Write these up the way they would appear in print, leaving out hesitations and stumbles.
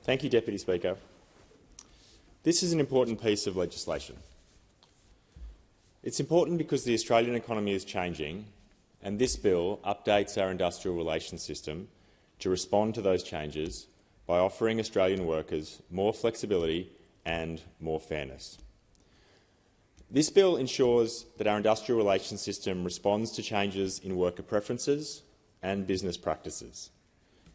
Thank you, Deputy Speaker. This is an important piece of legislation. It's important because the Australian economy is changing, and this bill updates our industrial relations system to respond to those changes by offering Australian workers more flexibility and more fairness. This bill ensures that our industrial relations system responds to changes in worker preferences and business practices.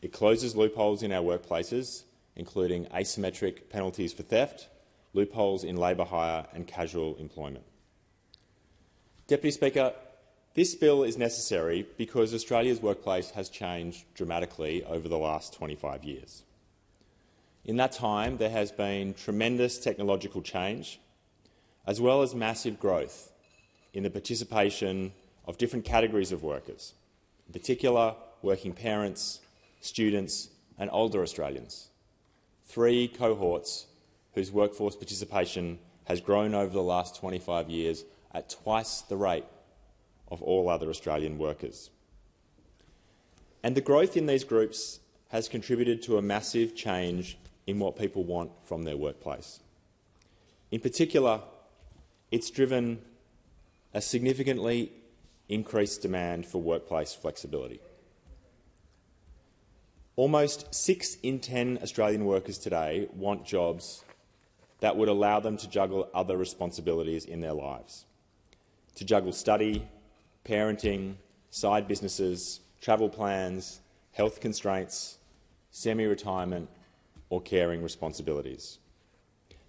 It closes loopholes in our workplaces, including asymmetric penalties for theft, loopholes in labour hire and casual employment. Deputy Speaker, this bill is necessary because Australia's workplace has changed dramatically over the last 25 years. In that time, there has been tremendous technological change, as well as massive growth in the participation of different categories of workers, in particular working parents, students and older Australians, three cohorts whose workforce participation has grown over the last 25 years at twice the rate of all other Australian workers. And the growth in these groups has contributed to a massive change in what people want from their workplace. In particular, it's driven a significantly increased demand for workplace flexibility. Almost 6 in 10 Australian workers today want jobs that would allow them to juggle other responsibilities in their lives, to juggle study, parenting, side businesses, travel plans, health constraints, semi-retirement or caring responsibilities.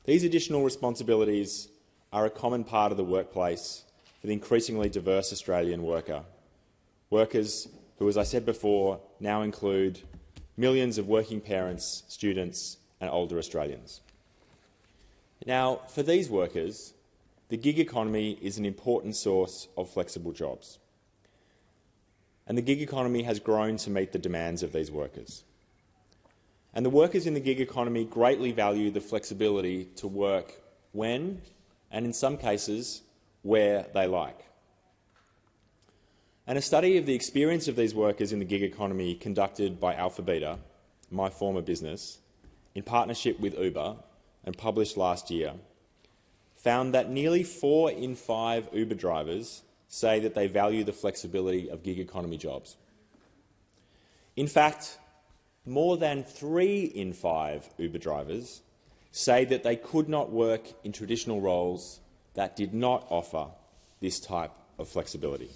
These additional responsibilities are a common part of the workplace for the increasingly diverse Australian worker. Workers who, as I said before, now include millions of working parents, students and older Australians. Now, for these workers, the gig economy is an important source of flexible jobs. And the gig economy has grown to meet the demands of these workers. And the workers in the gig economy greatly value the flexibility to work when, and in some cases, where they like. And a study of the experience of these workers in the gig economy conducted by Alpha Beta, my former business, in partnership with Uber and published last year, found that nearly 4 in 5 Uber drivers say that they value the flexibility of gig economy jobs. In fact, more than 3 in 5 Uber drivers say that they could not work in traditional roles that did not offer this type of flexibility.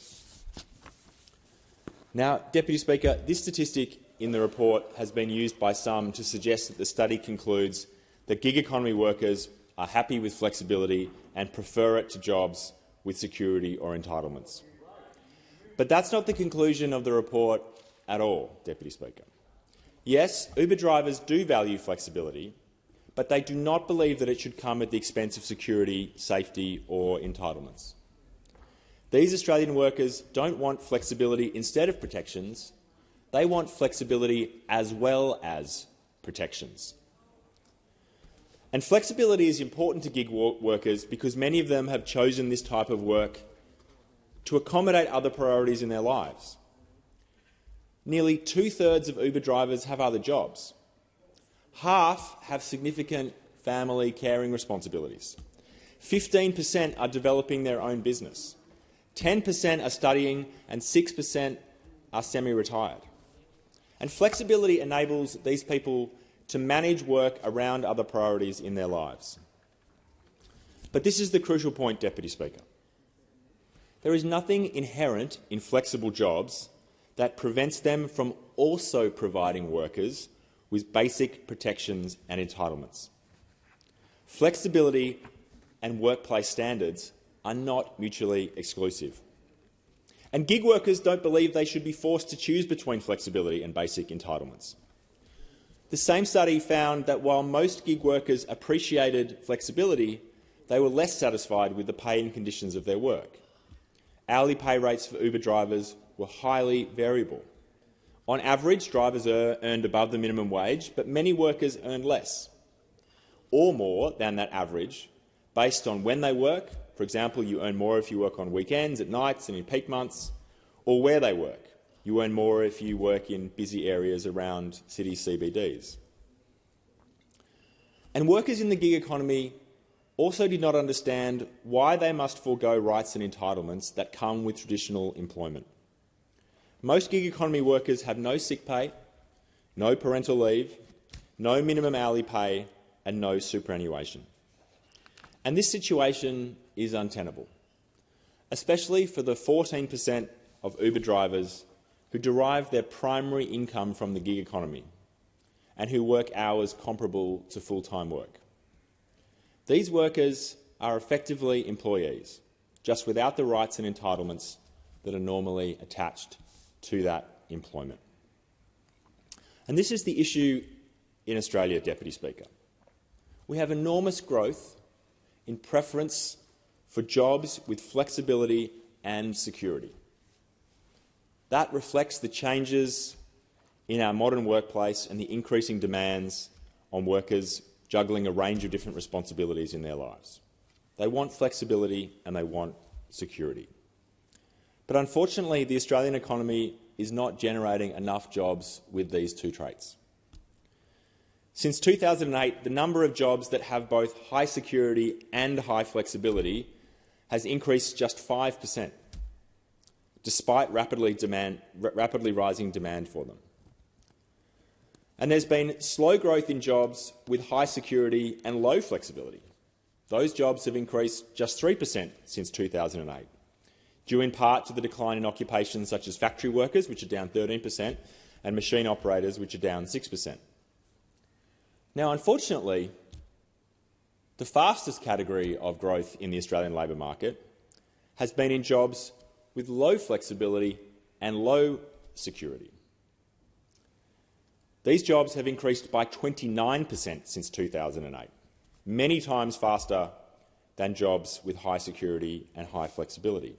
Now, Deputy Speaker, this statistic in the report has been used by some to suggest that the study concludes that gig economy workers are happy with flexibility and prefer it to jobs with security or entitlements. But that's not the conclusion of the report at all, Deputy Speaker. Yes, Uber drivers do value flexibility, but they do not believe that it should come at the expense of security, safety or entitlements. These Australian workers don't want flexibility instead of protections. They want flexibility as well as protections. And flexibility is important to gig workers because many of them have chosen this type of work to accommodate other priorities in their lives. Nearly 2/3 of Uber drivers have other jobs. Half have significant family caring responsibilities. 15% are developing their own business. 10% are studying and 6% are semi-retired. And flexibility enables these people to manage work around other priorities in their lives. But this is the crucial point, Deputy Speaker. There is nothing inherent in flexible jobs that prevents them from also providing workers with basic protections and entitlements. Flexibility and workplace standards are not mutually exclusive. And gig workers don't believe they should be forced to choose between flexibility and basic entitlements. The same study found that while most gig workers appreciated flexibility, they were less satisfied with the pay and conditions of their work. Hourly pay rates for Uber drivers were highly variable. On average, drivers earned above the minimum wage, but many workers earned less, or more than that average, based on when they work. For example, you earn more if you work on weekends, at nights and in peak months, or where they work. You earn more if you work in busy areas around city CBDs. And workers in the gig economy also did not understand why they must forego rights and entitlements that come with traditional employment. Most gig economy workers have no sick pay, no parental leave, no minimum hourly pay and no superannuation. And this situation is untenable, especially for the 14% of Uber drivers who derive their primary income from the gig economy and who work hours comparable to full-time work. These workers are effectively employees, just without the rights and entitlements that are normally attached to that employment. And this is the issue in Australia, Deputy Speaker. We have enormous growth in preference for jobs with flexibility and security. That reflects the changes in our modern workplace and the increasing demands on workers juggling a range of different responsibilities in their lives. They want flexibility and they want security. But unfortunately, the Australian economy is not generating enough jobs with these two traits. Since 2008, the number of jobs that have both high security and high flexibility has increased just 5%, despite rapidly rising demand for them. And there's been slow growth in jobs with high security and low flexibility. Those jobs have increased just 3% since 2008, due in part to the decline in occupations such as factory workers, which are down 13%, and machine operators, which are down 6%. Now, unfortunately, the fastest category of growth in the Australian labour market has been in jobs with low flexibility and low security. These jobs have increased by 29% since 2008, many times faster than jobs with high security and high flexibility.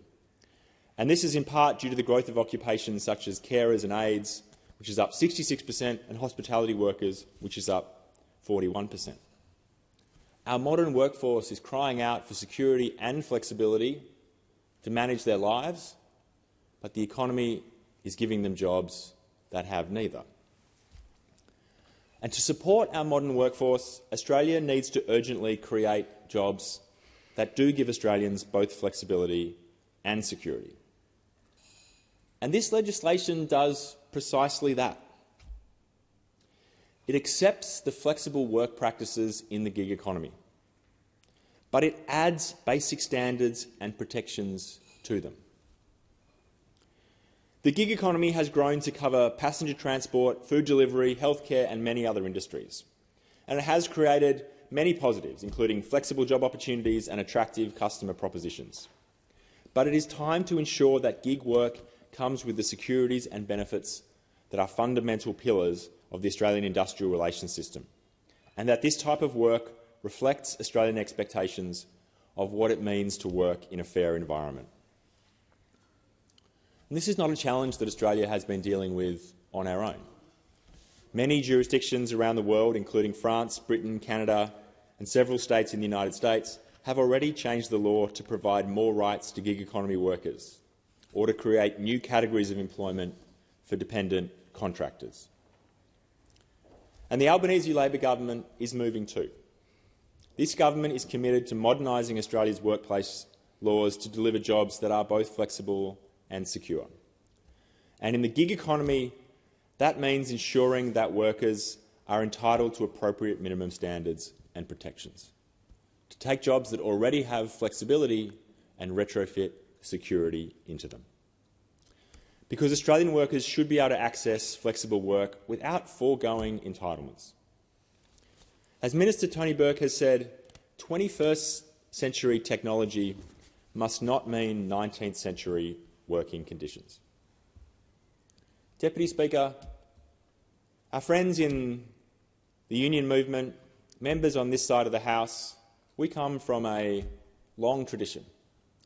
And this is in part due to the growth of occupations such as carers and aides, which is up 66%, and hospitality workers, which is up 41%. Our modern workforce is crying out for security and flexibility to manage their lives, but the economy is giving them jobs that have neither. And to support our modern workforce, Australia needs to urgently create jobs that do give Australians both flexibility and security. And this legislation does precisely that. It accepts the flexible work practices in the gig economy, but it adds basic standards and protections to them. The gig economy has grown to cover passenger transport, food delivery, healthcare and many other industries. And it has created many positives, including flexible job opportunities and attractive customer propositions. But it is time to ensure that gig work comes with the securities and benefits that are fundamental pillars of the Australian industrial relations system, and that this type of work reflects Australian expectations of what it means to work in a fair environment. And this is not a challenge that Australia has been dealing with on our own. Many jurisdictions around the world, including France, Britain, Canada and several states in the United States, have already changed the law to provide more rights to gig economy workers or to create new categories of employment for dependent contractors. And the Albanese Labor government is moving too. This government is committed to modernising Australia's workplace laws to deliver jobs that are both flexible and secure. And in the gig economy, that means ensuring that workers are entitled to appropriate minimum standards and protections, to take jobs that already have flexibility and retrofit security into them. Because Australian workers should be able to access flexible work without foregoing entitlements. As Minister Tony Burke has said, 21st century technology must not mean 19th century working conditions. Deputy Speaker, our friends in the union movement, members on this side of the House, we come from a long tradition,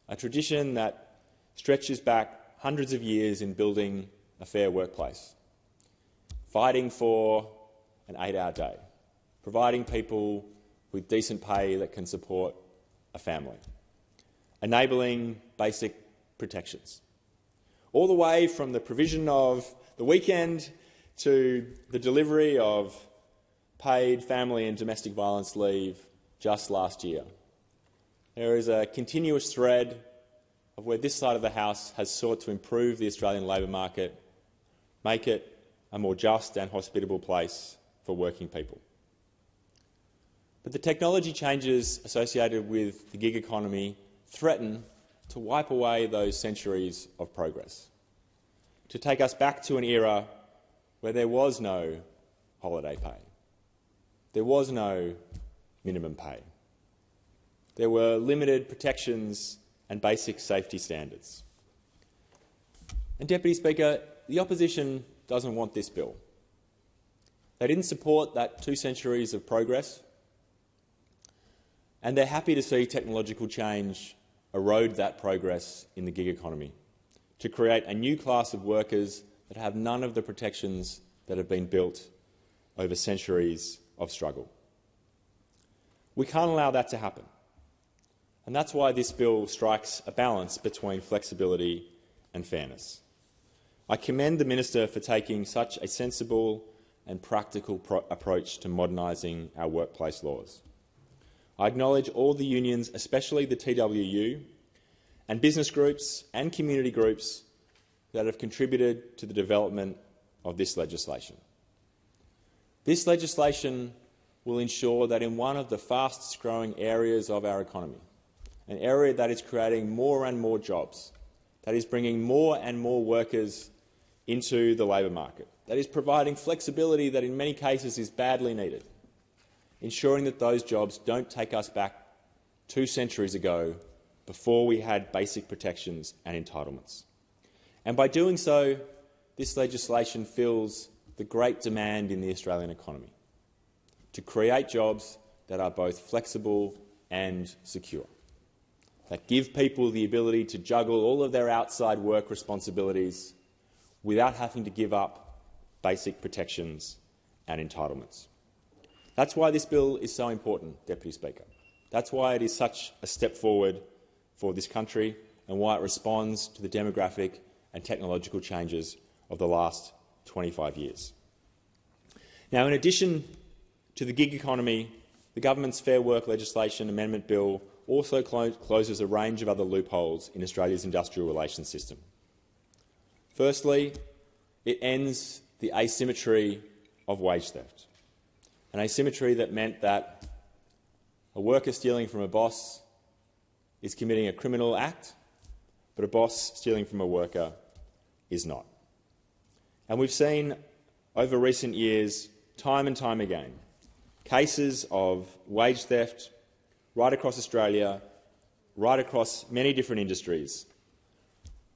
a tradition that stretches back hundreds of years in building a fair workplace, fighting for an 8-hour day, providing people with decent pay that can support a family, enabling basic protections, all the way from the provision of the weekend to the delivery of paid family and domestic violence leave just last year. There is a continuous thread of where this side of the House has sought to improve the Australian labour market, make it a more just and hospitable place for working people. But the technology changes associated with the gig economy threaten to wipe away those centuries of progress, to take us back to an era where there was no holiday pay, there was no minimum pay, there were limited protections and basic safety standards. And, Deputy Speaker, the opposition doesn't want this bill. They didn't support that 2 centuries of progress, and they're happy to see technological change erode that progress in the gig economy, to create a new class of workers that have none of the protections that have been built over centuries of struggle. We can't allow that to happen. And that's why this bill strikes a balance between flexibility and fairness. I commend the Minister for taking such a sensible and practical approach to modernising our workplace laws. I acknowledge all the unions, especially the TWU, and business groups and community groups that have contributed to the development of this legislation. This legislation will ensure that in one of the fastest-growing areas of our economy, an area that is creating more and more jobs, that is bringing more and more workers into the labour market, that is providing flexibility that in many cases is badly needed, ensuring that those jobs don't take us back 2 centuries ago before we had basic protections and entitlements. And by doing so, this legislation fills the great demand in the Australian economy to create jobs that are both flexible and secure, that give people the ability to juggle all of their outside work responsibilities without having to give up basic protections and entitlements. That's why this bill is so important, Deputy Speaker. That's why it is such a step forward for this country and why it responds to the demographic and technological changes of the last 25 years. Now, in addition to the gig economy, the government's Fair Work legislation amendment bill also closes a range of other loopholes in Australia's industrial relations system. Firstly, it ends the asymmetry of wage theft, an asymmetry that meant that a worker stealing from a boss is committing a criminal act, but a boss stealing from a worker is not. And we've seen over recent years, time and time again, cases of wage theft right across Australia, right across many different industries,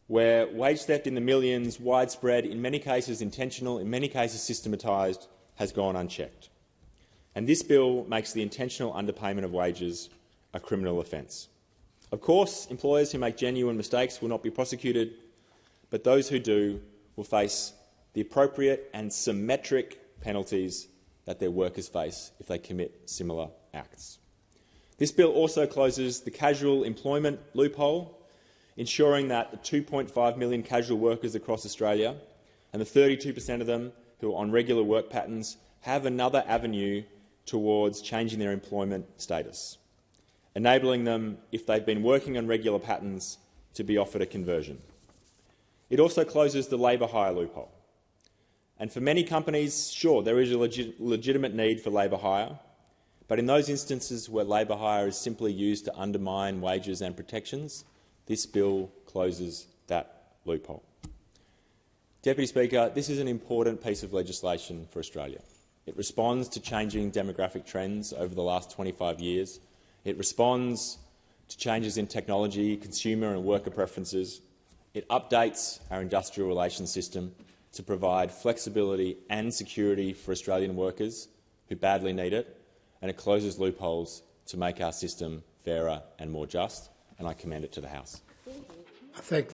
where wage theft in the millions, widespread, in many cases intentional, in many cases systematised, has gone unchecked. And this bill makes the intentional underpayment of wages a criminal offence. Of course, employers who make genuine mistakes will not be prosecuted, but those who do will face the appropriate and symmetric penalties that their workers face if they commit similar acts. This bill also closes the casual employment loophole, ensuring that the 2.5 million casual workers across Australia and the 32% of them who are on regular work patterns have another avenue towards changing their employment status, enabling them, if they've been working on regular patterns, to be offered a conversion. It also closes the labour hire loophole. And for many companies, sure, there is a legitimate need for labour hire, but in those instances where labour hire is simply used to undermine wages and protections, this bill closes that loophole. Deputy Speaker, this is an important piece of legislation for Australia. It responds to changing demographic trends over the last 25 years. It responds to changes in technology, consumer and worker preferences. It updates our industrial relations system to provide flexibility and security for Australian workers who badly need it, and it closes loopholes to make our system fairer and more just, and I commend it to the House. I thank